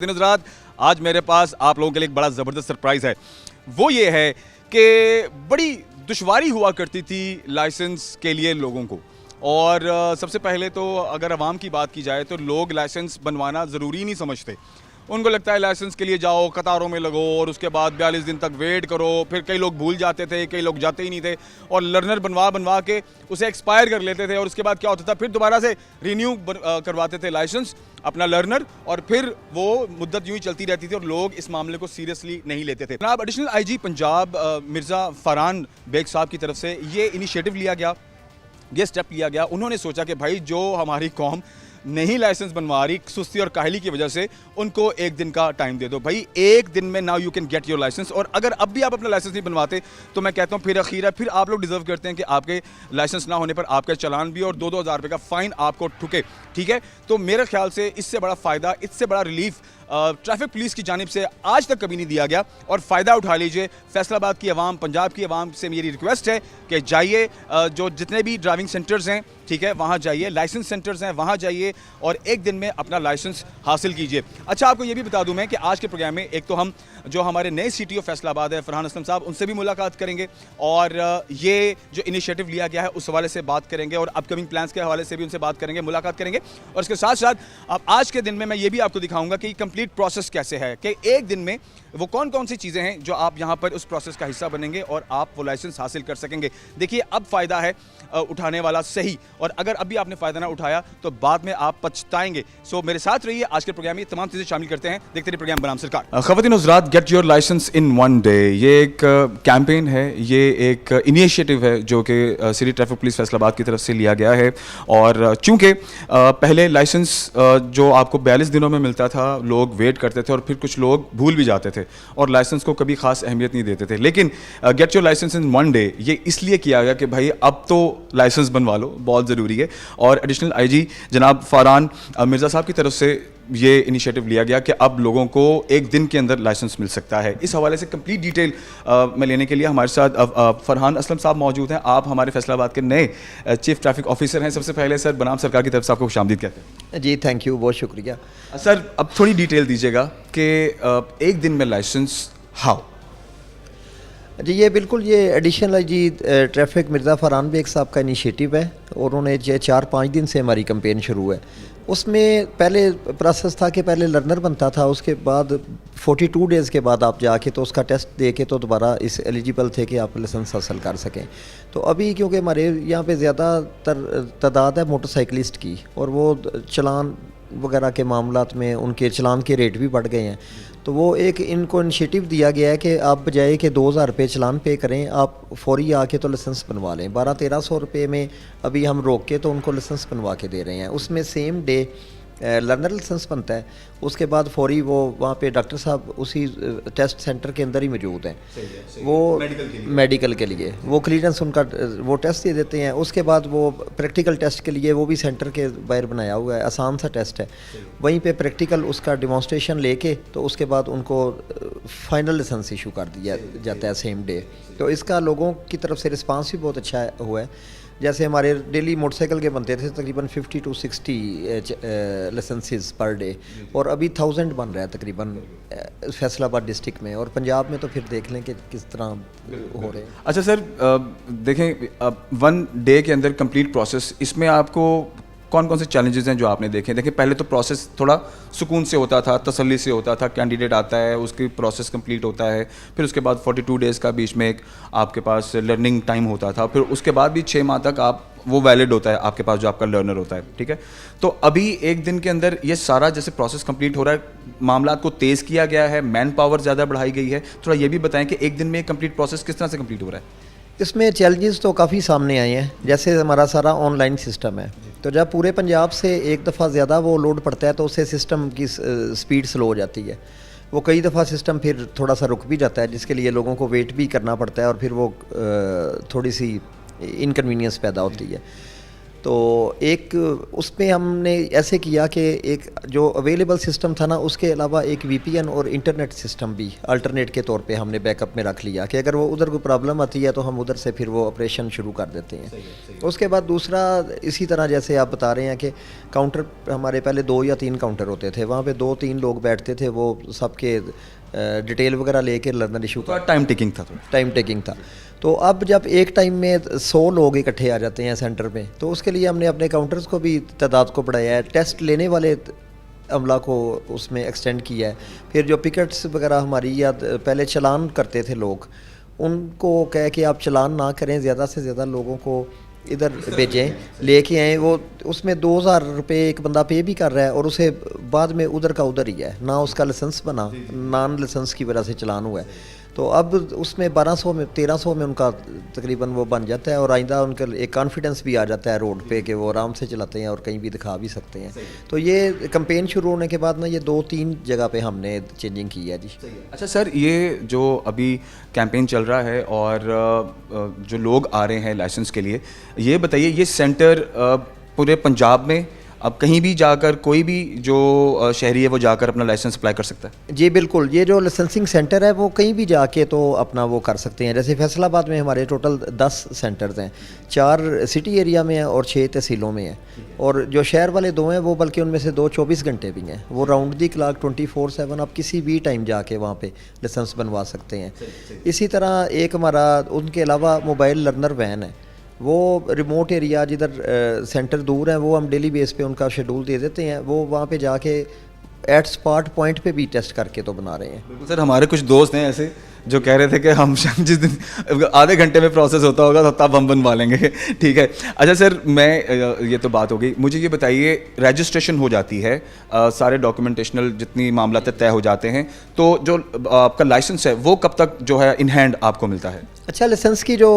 حضرات آج میرے پاس آپ لوگوں کے لیے ایک بڑا زبردست سرپرائز ہے. وہ یہ ہے کہ بڑی دشواری ہوا کرتی تھی لائسنس کے لیے لوگوں کو, اور سب سے پہلے تو اگر عوام کی بات کی جائے تو لوگ لائسنس بنوانا ضروری نہیں سمجھتے. ان کو لگتا ہے لائسنس کے لیے جاؤ, قطاروں میں لگو اور اس کے بعد 42 دن تک ویٹ کرو. پھر کئی لوگ بھول جاتے تھے, کئی لوگ جاتے ہی نہیں تھے اور لرنر بنوا کے اسے ایکسپائر کر لیتے تھے, اور اس کے بعد کیا ہوتا تھا پھر دوبارہ سے رینیو کرواتے تھے لائسنس اپنا لرنر, اور پھر وہ مدت یوں ہی چلتی رہتی تھی اور لوگ اس معاملے کو سیریسلی نہیں لیتے تھے. جناب additional I G Punjab Mirza Farhan Baig صاحب کی طرف سے یہ انیشیٹو لیا گیا, یہ سٹیپ لیا گیا. انہوں نے سوچا کہ بھائی جو ہماری قوم نہیں لائسنس بنوا رہی سستی اور کاہلی کی وجہ سے, ان کو ایک دن کا ٹائم دے دو. بھائی ایک دن میں now you can get your licence, اور اگر اب بھی آپ اپنا لائسنس نہیں بنواتے تو میں کہتا ہوں پھر اخیرا پھر آپ لوگ ڈیزرو کرتے ہیں کہ آپ کے لائسنس نہ ہونے پر آپ کا چلان بھی اور 2,000 روپے کا فائن آپ کو ٹھکے. ٹھیک ہے, تو میرے خیال سے اس سے بڑا فائدہ, اس سے بڑا ریلیف ٹریفک پولیس کی جانب سے آج تک کبھی نہیں دیا گیا, اور فائدہ اٹھا لیجئے. فیصل آباد کی عوام, پنجاب کی عوام سے میری ریکویسٹ ہے کہ جائیے, جو جتنے بھی ڈرائیونگ سینٹرز ہیں, ٹھیک ہے, وہاں جائیے, لائسنس سینٹرز ہیں وہاں جائیے اور ایک دن میں اپنا لائسنس حاصل کیجئے. اچھا, آپ کو یہ بھی بتا دوں میں کہ آج کے پروگرام میں ایک تو ہم جو ہمارے نئے سی ٹی او فیصل آباد ہے فرحان اسلم صاحب, ان سے بھی ملاقات کریں گے, اور یہ جو انیشیٹو لیا گیا ہے اس حوالے سے بات کریں گے, اور اپ کمنگ پلانس کے حوالے سے بھی ان سے بات کریں گے, ملاقات کریں گے. اور اس کے ساتھ ساتھ اب آج کے دن میں یہ بھی آپ کو دکھاؤں گا کہ کمپلیٹ پروسیس کیسے ہے, کہ ایک دن میں وہ کون کون سی چیزیں ہیں جو آپ یہاں پر اس پروسیس کا حصہ بنیں گے اور آپ وہ لائسنس حاصل کر سکیں گے. دیکھیے اب فائدہ ہے اٹھانے والا صحیح, اور اگر ابھی آپ نے فائدہ نہ اٹھایا تو بعد میں آپ پچھتائیں گے. سو میرے ساتھ رہیے, آج کے پروگرام میں تمام چیزیں شامل کرتے ہیں, دیکھتے رہیے پروگرام بنام سرکار. خواتین حضرات, get your licence in one day, یہ ایک کیمپین ہے, یہ ایک انیشیٹو ہے جو کہ سٹی ٹریفک پولیس فیصل آباد کی طرف سے لیا گیا ہے. اور چونکہ پہلے لائسنس جو آپ کو 42 دنوں میں ملتا تھا, لوگ ویٹ کرتے تھے اور پھر کچھ لوگ بھول بھی جاتے تھے اور لائسنس کو کبھی خاص اہمیت نہیں دیتے تھے. لیکن get your licence in one day یہ اس لیے کیا گیا کہ بھائی اب تو لائسنس بنوا لو, بہت ضروری ہے. اور ایڈیشنل آئی جی جناب فرحان مرزا صاحب کی طرف سے یہ انیشیٹو لیا گیا کہ اب لوگوں کو ایک دن کے اندر لائسنس مل سکتا ہے. اس حوالے سے کمپلیٹ ڈیٹیل میں لینے کے لیے ہمارے ساتھ فرحان اسلم صاحب موجود ہیں. آپ ہمارے فیصل آباد کے نئے چیف ٹریفک آفیسر ہیں. سب سے پہلے سر بنام سرکار کی طرف سے آپ کو خوش آمدید کہتے ہیں. جی تھینک یو, بہت شکریہ. سر اب تھوڑی ڈیٹیل دیجیے گا کہ ایک دن میں لائسنس ہاؤ. جی یہ بالکل یہ additional I G traffic Mirza Farhan Baig صاحب کا انیشیٹو ہے, اور انہوں نے 4-5 دن سے ہماری کمپین شروع ہے. اس میں پہلے پروسیس تھا کہ پہلے لرنر بنتا تھا, اس کے بعد 42 ڈیز کے بعد آپ جا کے تو اس کا ٹیسٹ دے کے تو دوبارہ اس ایلیجیبل تھے کہ آپ لائسنس حاصل کر سکیں. تو ابھی کیونکہ ہمارے یہاں پہ زیادہ تر تعداد ہے موٹر سائیکلسٹ کی, اور وہ چلان وغیرہ کے معاملات میں ان کے چلان کے ریٹ بھی بڑھ گئے ہیں, تو وہ ایک ان کو انیشیٹو دیا گیا ہے کہ آپ بجائے کہ 2,000 روپے چلان پے کریں, آپ فوری آ کے تو لائسنس بنوا لیں. 1,200-1,300 روپے میں ابھی ہم روک کے تو ان کو لائسنس بنوا کے دے رہے ہیں. اس میں سیم ڈے لرنر لائسنس بنتا ہے, اس کے بعد فوری وہ وہاں پہ ڈاکٹر صاحب اسی ٹیسٹ سینٹر کے اندر ہی موجود ہیں, وہ میڈیکل کے لیے وہ کلیئرنس ان کا وہ ٹیسٹ دے دیتے ہیں. اس کے بعد وہ پریکٹیکل ٹیسٹ کے لیے وہ بھی سینٹر کے باہر بنایا ہوا ہے, آسان سا ٹیسٹ ہے, وہیں پہ پریکٹیکل اس کا ڈیمانسٹریشن لے کے تو اس کے بعد ان کو فائنل لائسنس ایشو کر دیا جاتا ہے سیم ڈے. تو اس کا لوگوں کی طرف سے رسپانس بھی بہت اچھا ہوا ہے. جیسے ہمارے ڈیلی موٹر سائیکل کے بنتے تھے تقریباً 50 to 60 لائسنسز پر ڈے, اور ابھی 1000 بن رہا ہے تقریباً فیصل آباد ڈسٹرکٹ میں, اور پنجاب میں تو پھر دیکھ لیں کہ کس طرح ہو رہے ہیں. اچھا سر, دیکھیں 1 ڈے کے اندر کمپلیٹ پروسیس, اس میں آپ کو کون کون سے چیلنجز ہیں جو آپ نے دیکھیں؟ دیکھیں پہلے تو پروسیس تھوڑا سکون سے ہوتا تھا, تسلی سے ہوتا تھا, کینڈیڈیٹ آتا ہے, اس کی پروسیس کمپلیٹ ہوتا ہے, پھر اس کے بعد 42 ڈیز کا بیچ میں ایک آپ کے پاس لرننگ ٹائم ہوتا تھا, پھر اس کے بعد بھی 6 ماہ تک آپ وہ ویلڈ ہوتا ہے آپ کے پاس جو آپ کا لرنر ہوتا ہے. ٹھیک ہے, تو ابھی ایک دن کے اندر یہ سارا جیسے پروسیس کمپلیٹ ہو رہا ہے, معاملات کو تیز کیا گیا ہے, مین پاور زیادہ بڑھائی گئی ہے, تھوڑا یہ بھی بتائیں کہ ایک دن میں کمپلیٹ پروسیس کس طرح سے کمپلیٹ ہو رہا ہے؟ اس میں چیلنجز تو کافی سامنے آئے ہیں. جیسے ہمارا سارا آن لائن سسٹم ہے, تو جب پورے پنجاب سے ایک دفعہ زیادہ وہ لوڈ پڑتا ہے تو اس سے سسٹم کی سپیڈ سلو ہو جاتی ہے. وہ کئی دفعہ سسٹم پھر تھوڑا سا رک بھی جاتا ہے, جس کے لیے لوگوں کو ویٹ بھی کرنا پڑتا ہے, اور پھر وہ تھوڑی سی انکنوینئنس پیدا ہوتی ہے. تو ایک اس میں ہم نے ایسے کیا کہ ایک جو اویلیبل سسٹم تھا نا اس کے علاوہ ایک وی پی این اور انٹرنیٹ سسٹم بھی الٹرنیٹ کے طور پہ ہم نے بیک اپ میں رکھ لیا کہ اگر وہ ادھر کوئی پرابلم آتی ہے تو ہم ادھر سے پھر وہ آپریشن شروع کر دیتے ہیں. اس کے بعد دوسرا اسی طرح جیسے آپ بتا رہے ہیں کہ کاؤنٹر ہمارے پہلے 2 یا 3 کاؤنٹر ہوتے تھے, وہاں پہ 2-3 لوگ بیٹھتے تھے, وہ سب کے ڈیٹیل وغیرہ لے کے لرنر ایشو کا ٹائم ٹیکنگ تھا. تو اب جب ایک ٹائم میں 100 لوگ اکٹھے آ جاتے ہیں سینٹر پہ, تو اس کے لیے ہم نے اپنے کاؤنٹرز کو بھی تعداد کو بڑھایا ہے, ٹیسٹ لینے والے عملہ کو اس میں ایکسٹینڈ کیا ہے. پھر جو پکٹس وغیرہ ہماری یا پہلے چلان کرتے تھے لوگ, ان کو کہہ کہ آپ چلان نہ کریں, زیادہ سے زیادہ لوگوں کو ادھر بھیجیں, لے کے آئیں. وہ اس میں 2000 روپے ایک بندہ پے بھی کر رہا ہے اور اسے بعد میں ادھر کا ادھر ہی ہے, نہ اس کا لائسنس بنا, نان لائسنس کی وجہ سے چلان ہوا ہے. تو اب اس میں 1200 میں 1300 میں ان کا تقریباً وہ بن جاتا ہے, اور آئندہ ان کا ایک کانفیڈنس بھی آ جاتا ہے روڈ پہ کہ وہ آرام سے چلاتے ہیں اور کہیں بھی دکھا بھی سکتے ہیں. تو یہ کمپین شروع ہونے کے بعد نا یہ 2-3 جگہ پہ ہم نے چینجنگ کی ہے جی. اچھا سر, یہ جو ابھی کیمپین چل رہا ہے اور جو لوگ آ رہے ہیں لائسنس کے لیے, یہ بتائیے یہ سینٹر پورے پنجاب میں اب کہیں بھی جا کر کوئی بھی جو شہری ہے وہ جا کر اپنا لائسنس اپلائی کر سکتا ہے؟ جی بالکل, یہ جو لائسنسنگ سینٹر ہے وہ کہیں بھی جا کے تو اپنا وہ کر سکتے ہیں. جیسے فیصل آباد میں ہمارے ٹوٹل 10 سینٹرز ہیں, 4 سٹی ایریا میں ہیں اور 6 تحصیلوں میں ہیں, اور جو شہر والے 2 ہیں وہ بلکہ ان میں سے 2 24 گھنٹے بھی ہیں, وہ راؤنڈ دی کلاک 24/7 آپ کسی بھی ٹائم جا کے وہاں پہ لائسنس بنوا سکتے ہیں. اسی طرح ایک ہمارا ان کے علاوہ موبائل لرنر وین ہے, وہ ریموٹ ایریا جدھر سینٹر دور ہیں وہ ہم ڈیلی بیس پہ ان کا شیڈول دے دیتے ہیں, وہ وہاں پہ جا کے ایٹ اسپاٹ پوائنٹ پہ بھی ٹیسٹ کر کے تو بنا رہے ہیں. سر ہمارے کچھ دوست ہیں ایسے جو کہہ رہے تھے کہ ہم جس دن آدھے گھنٹے میں پروسیس ہوتا ہوگا تو تب ہم بنوا لیں گے. ٹھیک ہے. اچھا سر, میں یہ تو بات ہو گئی, مجھے یہ بتائیے رجسٹریشن ہو جاتی ہے, سارے ڈاکومنٹیشنل جتنی معاملات طے ہو جاتے ہیں, تو جو آپ کا لائسنس ہے وہ کب تک جو ہے ان ہینڈ آپ کو ملتا ہے؟ اچھا, لائسنس کی جو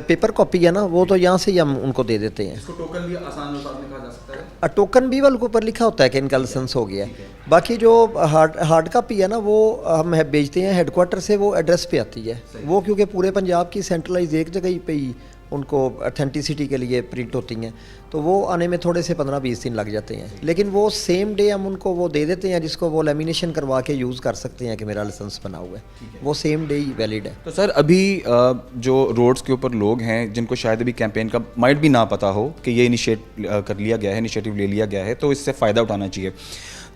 پیپر کاپی ہے نا وہ تو یہاں سے ہی ہم ان کو دے دیتے ہیں. اس کو ٹوکن بھی آسان لفظ میں کہا جا سکتا ہے, ٹوکن بھی والوں کے اوپر لکھا ہوتا ہے کہ ان کا لائسنس ہو گیا ہے. باقی جو ہارڈ کاپی ہے نا وہ ہم بھیجتے ہیں ہیڈ کوارٹر سے, وہ ایڈریس پہ آتی ہے. وہ کیونکہ پورے پنجاب کی سینٹرلائز ایک جگہ ہی پہ ہی ان کو اتھینٹیسٹی کے لیے پرنٹ ہوتی ہیں, تو وہ آنے میں تھوڑے سے 15-20 دن لگ جاتے ہیں. لیکن وہ سیم ڈے ہم ان کو وہ دے دیتے ہیں جس کو وہ لیمینیشن کروا کے یوز کر سکتے ہیں کہ میرا لائسنس بنا ہوا ہے, وہ سیم ڈے ہی ویلڈ ہے. تو سر ابھی جو روڈز کے اوپر لوگ ہیں جن کو شاید ابھی کیمپین کا مائٹ بھی نہ پتہ ہو کہ یہ انیشیٹو لے لیا گیا ہے, تو اس سے فائدہ اٹھانا چاہیے.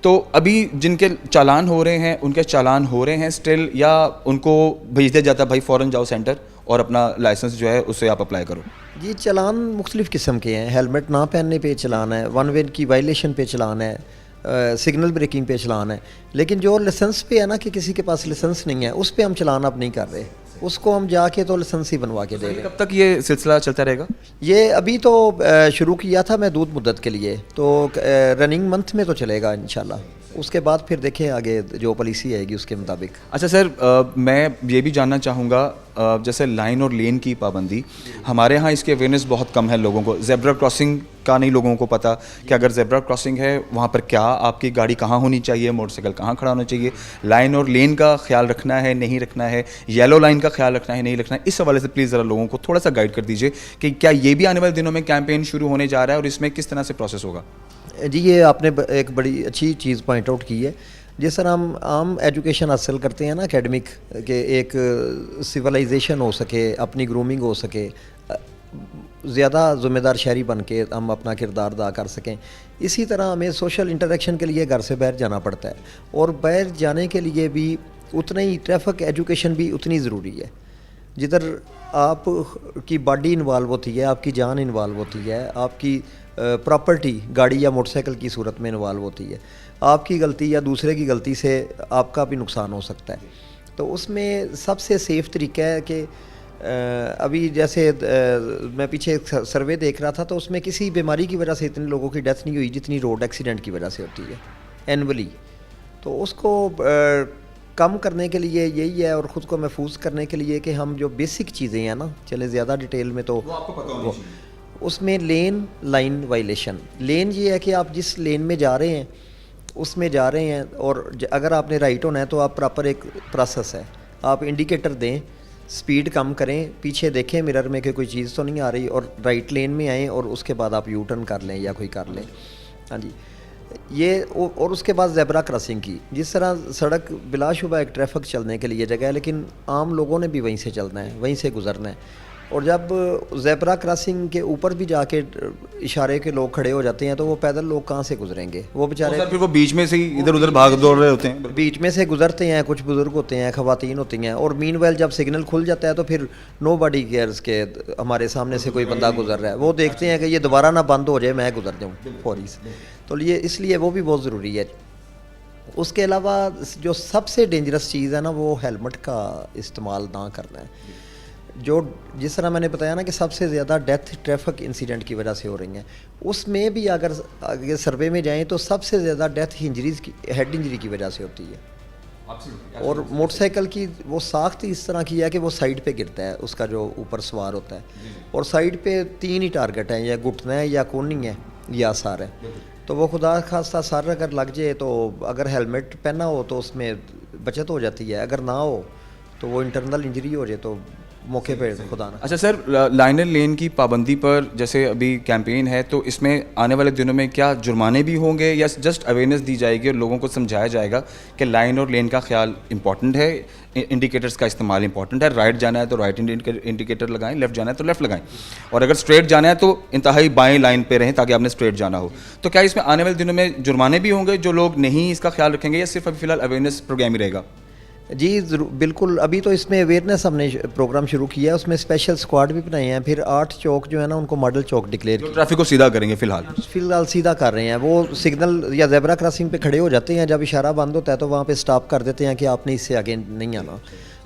تو ابھی جن کے چالان ہو رہے ہیں ان کے چالان ہو رہے ہیں اسٹل, یا ان کو بھیج دیا جاتا ہے بھائی فوراً جاؤ سینٹر اور اپنا لائسنس جو ہے اسے آپ اپلائی کرو؟ جی چلان مختلف قسم کے ہیں. ہیلمٹ نہ پہننے پہ چلان ہے, 1 وے کی وائلیشن پہ چلان ہے, سگنل بریکنگ پہ چلان ہے. لیکن جو لائسنس پہ ہے نا کہ کسی کے پاس لائسنس نہیں ہے, اس پہ ہم چلان اب نہیں کر رہے, اس کو ہم جا کے تو لائسنس ہی بنوا کے دے رہے ہیں. کب تک یہ سلسلہ چلتا رہے گا؟ یہ ابھی تو شروع کیا تھا محدود مدت کے لیے, تو رننگ منتھ میں تو چلے گا انشاءاللہ. اس کے بعد پھر دیکھیں آگے جو پالیسی آئے گی اس کے مطابق. اچھا سر, میں یہ بھی جاننا چاہوں گا, جیسے لائن اور لین کی پابندی, ہمارے ہاں اس کی اویئرنیس بہت کم ہے لوگوں کو. زیبرا کراسنگ کا نہیں لوگوں کو پتہ کہ اگر زیبرا کراسنگ ہے وہاں پر کیا آپ کی گاڑی کہاں ہونی چاہیے, موٹر سائیکل کہاں کھڑا ہونا چاہیے, لائن اور لین کا خیال رکھنا ہے نہیں رکھنا ہے, یلو لائن کا خیال رکھنا ہے نہیں رکھنا ہے. اس حوالے سے پلیز ذرا لوگوں کو تھوڑا سا گائیڈ کر دیجیے کہ کیا یہ بھی آنے والے دنوں میں کیمپین شروع ہونے جا رہا ہے اور اس میں کس طرح سے پروسیس ہوگا؟ جی یہ آپ نے ایک بڑی اچھی چیز پوائنٹ آؤٹ کی ہے. جس طرح ہم عام ایجوکیشن حاصل کرتے ہیں نا اکیڈمک, کہ ایک سویلائزیشن ہو سکے, اپنی گرومنگ ہو سکے, زیادہ ذمہ دار شہری بن کے ہم اپنا کردار ادا کر سکیں, اسی طرح ہمیں سوشل انٹریکشن کے لیے گھر سے باہر جانا پڑتا ہے, اور باہر جانے کے لیے بھی اتنا ہی ٹریفک ایجوکیشن بھی اتنی ضروری ہے. جدھر آپ کی باڈی انوالو ہوتی ہے, آپ کی جان انوالو ہوتی ہے, آپ کی پراپرٹی گاڑی یا موٹر سائیکل کی صورت میں انوالو ہوتی ہے, آپ کی غلطی یا دوسرے کی غلطی سے آپ کا بھی نقصان ہو سکتا ہے. تو اس میں سب سے سیف طریقہ ہے کہ ابھی جیسے میں پیچھے ایک سروے دیکھ رہا تھا, تو اس میں کسی بیماری کی وجہ سے اتنے لوگوں کی ڈیتھ نہیں ہوئی جتنی روڈ ایکسیڈنٹ کی وجہ سے ہوتی ہے اینولی. تو اس کو کم کرنے کے لیے یہی ہے, اور خود کو محفوظ کرنے کے لیے کہ ہم جو بیسک چیزیں ہیں نا, چلے زیادہ ڈیٹیل میں تو اس میں لین لائن وائلیشن. لین یہ ہے کہ آپ جس لین میں جا رہے ہیں اس میں جا رہے ہیں, اور اگر آپ نے رائٹ ہونا ہے تو آپ پراپر ایک پروسیس ہے, آپ انڈیکیٹر دیں, سپیڈ کم کریں, پیچھے دیکھیں مرر میں کہ کوئی چیز تو نہیں آ رہی, اور رائٹ لین میں آئیں اور اس کے بعد آپ یو ٹرن کر لیں یا کوئی کر لیں. ہاں جی, یہ اور اس کے بعد زیبرا کراسنگ کی. جس طرح سڑک بلا شبہ ایک ٹریفک چلنے کے لیے جگہ ہے, لیکن عام لوگوں نے بھی وہیں سے چلنا ہے, وہیں سے گزرنا ہے. اور جب زیبرا کراسنگ کے اوپر بھی جا کے اشارے کے لوگ کھڑے ہو جاتے ہیں تو وہ پیدل لوگ کہاں سے گزریں گے؟ وہ بیچارے پھر وہ بیچ میں سے ہی ادھر ادھر بھاگ دوڑ رہے ہوتے ہیں, بیچ میں سے گزرتے ہیں. کچھ بزرگ ہوتے ہیں, خواتین ہوتی ہیں, اور مین ویل جب سگنل کھل جاتا ہے تو پھر نو باڈی کیئرز کے ہمارے سامنے سے کوئی بندہ گزر رہا ہے, وہ دیکھتے ہیں کہ یہ دوبارہ نہ بند ہو جائے, میں گزر جاؤں فوری سے. تو یہ اس لیے وہ بھی بہت ضروری ہے. اس کے علاوہ جو سب سے ڈینجرس چیز ہے نا, وہ ہیلمٹ کا استعمال نہ کرنا ہے. جو جس طرح میں نے بتایا نا کہ سب سے زیادہ ڈیتھ ٹریفک انسیڈنٹ کی وجہ سے ہو رہی ہیں, اس میں بھی اگر سروے میں جائیں تو سب سے زیادہ ڈیتھ انجریز کی, ہیڈ انجری کی وجہ سے ہوتی ہے. اور موٹر سائیکل کی وہ ساخت اس طرح کی ہے کہ وہ سائڈ پہ گرتا ہے, اس کا جو اوپر سوار ہوتا ہے, اور سائڈ پہ 3 ہی ٹارگٹ ہیں, یا گھٹنا ہے یا کونی ہے یا سر ہے. تو وہ خدا خواستہ سر اگر لگ جائے تو اگر ہیلمٹ پہنا ہو تو اس میں بچت ہو جاتی ہے, اگر نہ ہو تو وہ انٹرنل انجری ہو جائے تو موقع پہ خدا نہ. اچھا سر, لائنر لین کی پابندی پر جیسے ابھی کیمپین ہے, تو اس میں آنے والے دنوں میں کیا جرمانے بھی ہوں گے, یا جسٹ اویئرنیس دی جائے گی اور لوگوں کو سمجھایا جائے گا کہ لائن اور لین کا خیال امپورٹنٹ ہے, انڈیکیٹرز کا استعمال امپورٹنٹ ہے, رائٹ جانا ہے تو رائٹ انڈیکیٹر لگائیں, لیفٹ جانا ہے تو لیفٹ لگائیں, اور اگر اسٹریٹ جانا ہے تو انتہائی بائیں لائن پہ رہیں تاکہ آپ نے اسٹریٹ جانا ہو. تو کیا اس میں آنے والے دنوں میں جرمانے بھی ہوں گے جو لوگ نہیں اس کا خیال رکھیں گے, یا صرف ابھی فی الحال اویئرنیس پروگرام ہی رہے گا؟ جی بالکل, ابھی تو اس میں اویئرنیس ہم نے پروگرام شروع کیا ہے, اس میں اسپیشل اسکواڈ بھی بنائے ہیں. پھر 8 چوک جو ہے نا ان کو ماڈل چوک ڈکلیئر کیا, ٹریفک کو سیدھا کریں گے فی الحال سیدھا کر رہے ہیں. وہ سگنل یا زیبرا کراسنگ پہ کھڑے ہو جاتے ہیں, جب اشارہ بند ہوتا ہے تو وہاں پہ سٹاپ کر دیتے ہیں کہ آپ نے اس سے آگے نہیں آنا.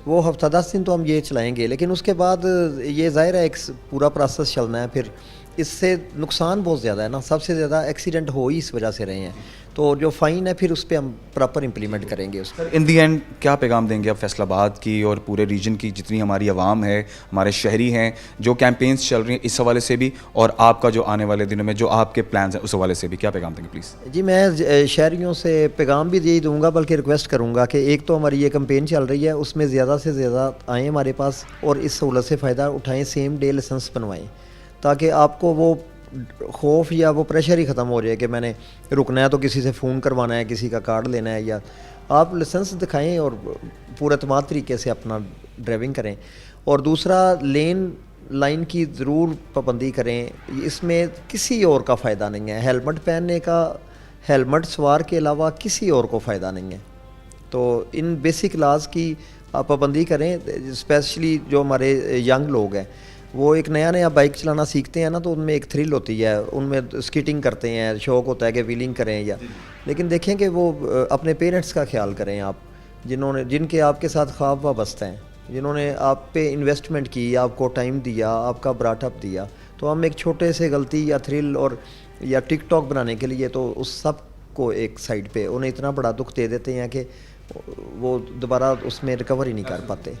وہ ہفتہ 10 دن تو ہم یہ چلائیں گے, لیکن اس کے بعد یہ ظاہر ہے ایک پورا پروسیس چلنا ہے. پھر اس سے نقصان بہت زیادہ ہے نا, سب سے زیادہ ایکسیڈنٹ ہو ہی اس وجہ سے رہے ہیں. تو جو فائن ہے پھر اس پہ ہم پراپر امپلیمنٹ کریں گے. اس ان دی اینڈ کیا پیغام دیں گے آپ فیصل آباد کی اور پورے ریجن کی جتنی ہماری عوام ہے, ہمارے شہری ہیں, جو کیمپینز چل رہی ہیں اس حوالے سے بھی, اور آپ کا جو آنے والے دنوں میں جو آپ کے پلانز ہیں اس حوالے سے بھی کیا پیغام دیں گے پلیز؟ جی میں شہریوں سے پیغام بھی یہی دوں گا, بلکہ ریکویسٹ کروں گا کہ ایک تو ہماری یہ کمپین چل رہی ہے, اس میں زیادہ سے زیادہ آئیں ہمارے پاس اور اس سہولت سے فائدہ اٹھائیں. سیم ڈے لائسنس بنوائیں تاکہ آپ کو وہ خوف یا وہ پریشر ہی ختم ہو جائے کہ میں نے رکنا ہے تو کسی سے فون کروانا ہے, کسی کا کارڈ لینا ہے, یا آپ لائسنس دکھائیں اور پورے اعتماد طریقے سے اپنا ڈرائیونگ کریں. اور دوسرا, لائن کی ضرور پابندی کریں, اس میں کسی اور کا فائدہ نہیں ہے. ہیلمٹ پہننے کا, ہیلمٹ سوار کے علاوہ کسی اور کو فائدہ نہیں ہے. تو ان بیسک لاز کی آپ پابندی کریں. اسپیشلی جو ہمارے ینگ لوگ ہیں, وہ ایک نیا بائک چلانا سیکھتے ہیں نا, تو ان میں ایک تھرل ہوتی ہے, ان میں اسکیٹنگ کرتے ہیں, شوق ہوتا ہے کہ ویلنگ کریں یا, لیکن دیکھیں کہ وہ اپنے پیرنٹس کا خیال کریں آپ, جن کے آپ کے ساتھ خواب وابستہ ہیں, جنہوں نے آپ پہ انویسٹمنٹ کی, آپ کو ٹائم دیا, آپ کا براٹ اپ دیا. تو ہم ایک چھوٹے سے غلطی یا تھرل اور یا ٹک ٹاک بنانے کے لیے تو اس سب کو ایک سائڈ پہ انہیں اتنا بڑا دکھ دے دیتے ہیں کہ وہ دوبارہ اس میں ریکور ہی نہیں کر پاتے.